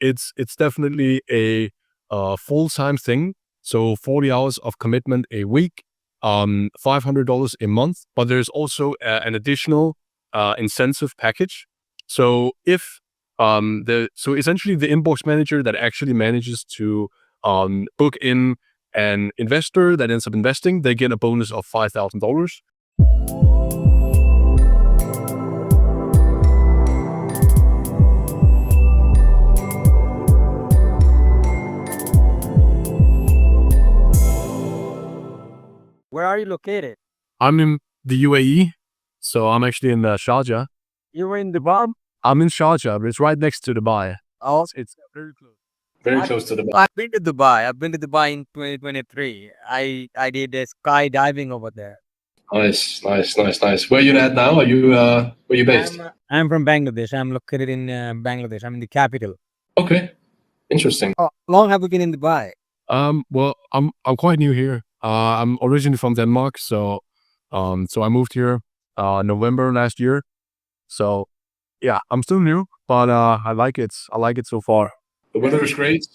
it's definitely a full-time thing. So 40 hours of commitment a week, $500 a month. But there's also an additional incentive package. So if so essentially the inbox manager that actually manages to book in an investor that ends up investing, they get a bonus of $5,000. Where are you located? I'm in the UAE, so I'm actually in Sharjah. You were in Dubai? I'm in Sharjah, but it's right next to Dubai. Oh, It's very close. Very close to the I've been to Dubai. I've been to Dubai in 2023. I did skydiving over there. Nice. Where you at now? Are you where you based? I'm from Bangladesh. I'm located in Bangladesh. I'm in the capital. Okay, interesting. How long have you been in Dubai? Well, I'm quite new here. I'm originally from Denmark, so I moved here November last year. So yeah, I'm still new, but I like it. I like it so far. The weather is great.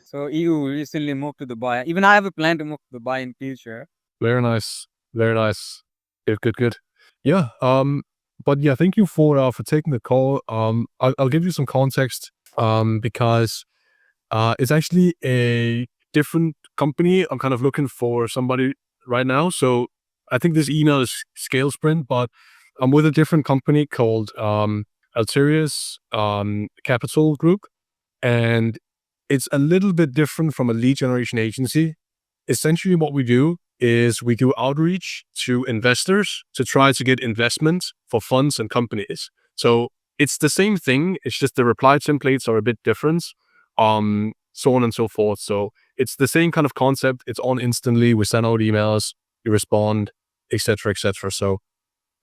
So you recently moved to Dubai. Even I have a plan to move to Dubai in future. Very nice. Very nice. Good. Yeah. But yeah, thank you for taking the call. I'll give you some context. Because it's actually a different company. I'm kind of looking for somebody right now. So I think this email is Scale Sprint, but I'm with a different company called Alterius Capital Group, and it's a little bit different from a lead generation agency. Essentially, what we do is we do outreach to investors to try to get investment for funds and companies. So it's the same thing. It's just the reply templates are a bit different, so on and so forth. So it's the same kind of concept. It's on instantly. We send out emails, you respond, etc., etc. So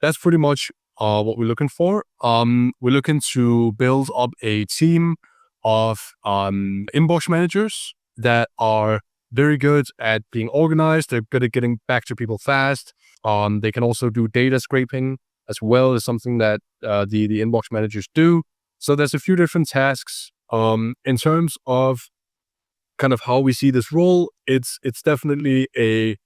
that's pretty much what we're looking for. We're looking to build up a team of inbox managers that are very good at being organized. They're good at getting back to people fast. They can also do data scraping as well as something that the inbox managers do. So there's a few different tasks. In terms of kind of how we see this role, it's definitely a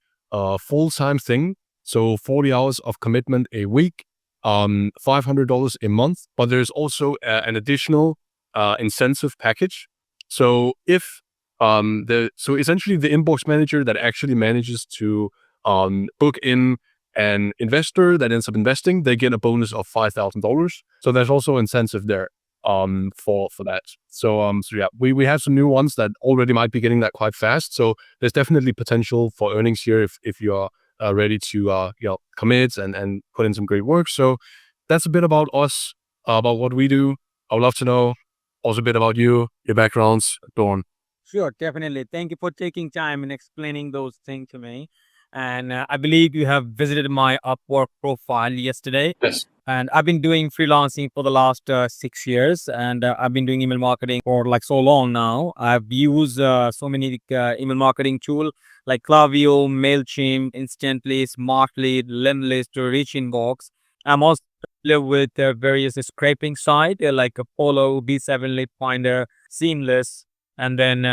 full-time thing. So 40 hours of commitment a week, $500 a month. But there's also an additional incentive package. So if so essentially the inbox manager that actually manages to book in an investor that ends up investing, they get a bonus of $5,000. So there's also incentive there for that. So yeah, we have some new ones that already might be getting that quite fast. So there's definitely potential for earnings here if you're ready to commit and put in some great work. So that's a bit about us, about what we do. I would love to know also a bit about you, your backgrounds, Dawn. Sure, definitely. Thank you for taking time and explaining those things to me. And I believe you have visited my Upwork profile yesterday. Yes. And I've been doing freelancing for the last 6 years, and I've been doing email marketing for like so long now. I've used so many email marketing tools like Klaviyo, MailChimp, Instantly, SmartLead, Limlist, or Rich Inbox. I'm also familiar with various scraping sites like Apollo, B7 Lead Finder, Seamless, and then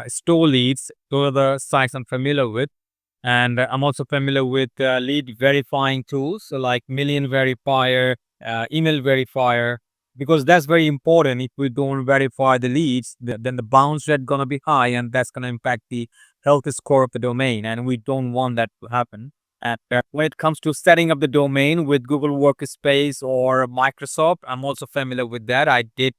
Store Leads. Those are the sites I'm familiar with. And I'm also familiar with lead verifying tools, so like Million Verifier, Email Verifier, because that's very important. If we don't verify the leads, then the bounce rate gonna be high, and that's gonna impact the health score of the domain, and we don't want that to happen. And when it comes to setting up the domain with Google Workspace or Microsoft, I'm also familiar with that. I did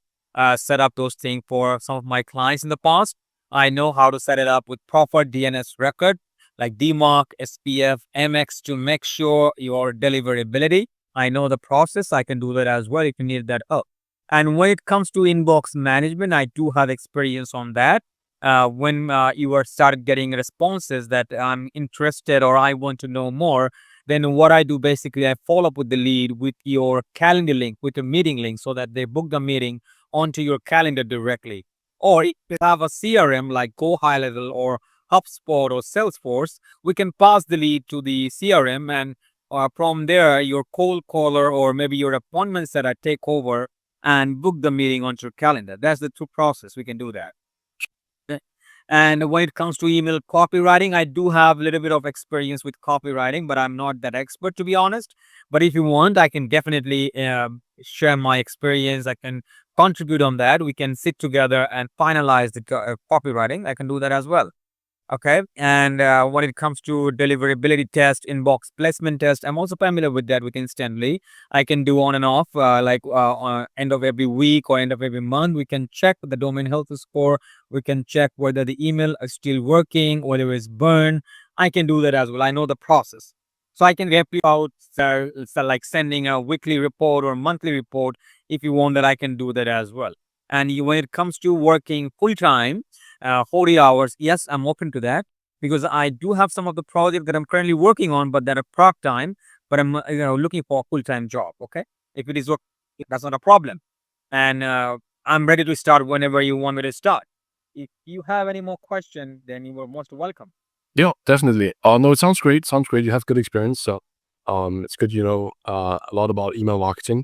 set up those things for some of my clients in the past. I know how to set it up with proper DNS record like DMARC, SPF, MX to make sure your deliverability. I know the process. I can do that as well if you need that help. And when it comes to inbox management, I do have experience on that. When you are started getting responses that I'm interested or I want to know more, then what I do basically, I follow up with the lead with your calendar link, with a meeting link so that they book the meeting onto your calendar directly. Or if you have a CRM like Go High Level or HubSpot or Salesforce, we can pass the lead to the CRM, and from there, your cold caller or maybe your appointments that I take over, and book the meeting onto your calendar. That's the two process. We can do that. And when it comes to email copywriting, I do have a little bit of experience with copywriting, but I'm not that expert, to be honest. But if you want, I can definitely share my experience. I can contribute on that. We can sit together and finalize the copywriting. I can do that as well. Okay. And when it comes to deliverability test, inbox placement test, I'm also familiar with that with Instantly. I can do on and off, end of every week or end of every month. We can check the domain health score. We can check whether the email is still working, whether it's burned. I can do that as well. I know the process. So I can help you out, like sending a weekly report or monthly report. If you want that, I can do that as well. And when it comes to working full time, 40 hours, yes, I'm open to that because I do have some of the projects that I'm currently working on, but that are part time. But I'm looking for a full time job. Okay, if it is work, that's not a problem, and I'm ready to start whenever you want me to start. If you have any more questions, then you are most welcome. Yeah, definitely. No, it sounds great. Sounds great. You have good experience. So, it's good, you know, a lot about email marketing.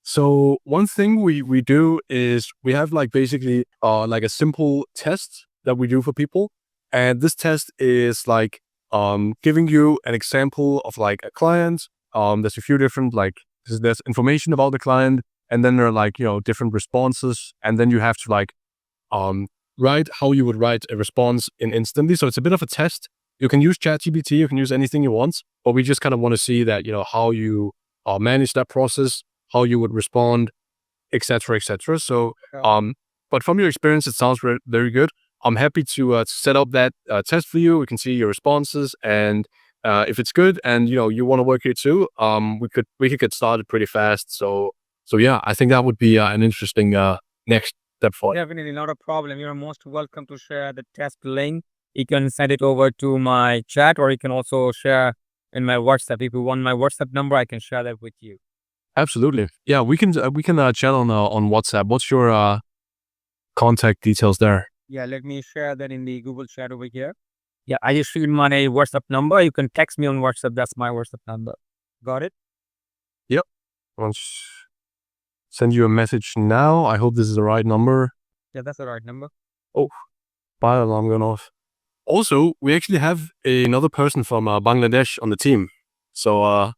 So one thing we do is we have like basically like a simple test that we do for people. And this test is like giving you an example of like a client. There's a few different like there's information about the client, and then there are like, you know, different responses, and then you have to like write how you would write a response in Instantly. So it's a bit of a test. You can use ChatGPT, you can use anything you want, but we just kind of want to see that, you know, how you manage that process, how you would respond, etc., etc. So, but from your experience, it sounds very good. I'm happy to set up that test for you. We can see your responses, and if it's good, and you know you want to work here too, we could get started pretty fast. So yeah, I think that would be an interesting next step for you. Definitely not a problem. You're most welcome to share the test link. You can send it over to my chat, or you can also share in my WhatsApp. If you want my WhatsApp number, I can share that with you. Absolutely. Yeah, we can chat on WhatsApp. What's your contact details there? Yeah, let me share that in the Google chat over here. Yeah, I just shared my WhatsApp number. You can text me on WhatsApp. That's my WhatsApp number. Got it? Yep. I'll send you a message now. I hope this is the right number. Yeah, that's the right number. Oh, fire alarm going off. Also, we actually have another person from Bangladesh on the team. So,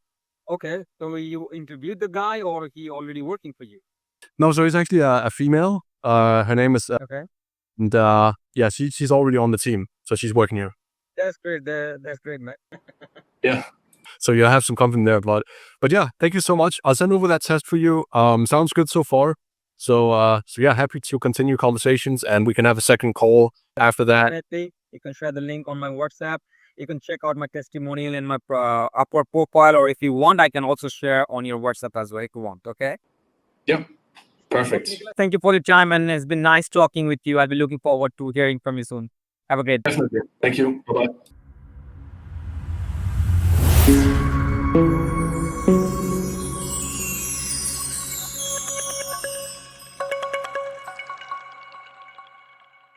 Okay, so you interviewed the guy, or he already working for you? no, so it's actually a female. Her name is, Okay, and yeah, she's already on the team. So she's working here. that's great. That's great, man. Yeah. So you have some confidence there, but yeah, thank you so much. I'll send over that test for you. Sounds good so far. So yeah, happy to continue conversations, and we can have a second call after that. Definitely. You can share the link on my WhatsApp. You can check out my testimonial in my Upwork profile, or if you want, I can also share on your WhatsApp as well if you want. Okay. Yep. Perfect. Thank you for your time, and it's been nice talking with you. I'll be looking forward to hearing from you soon. Have a great day. Definitely. Thank you. Bye bye.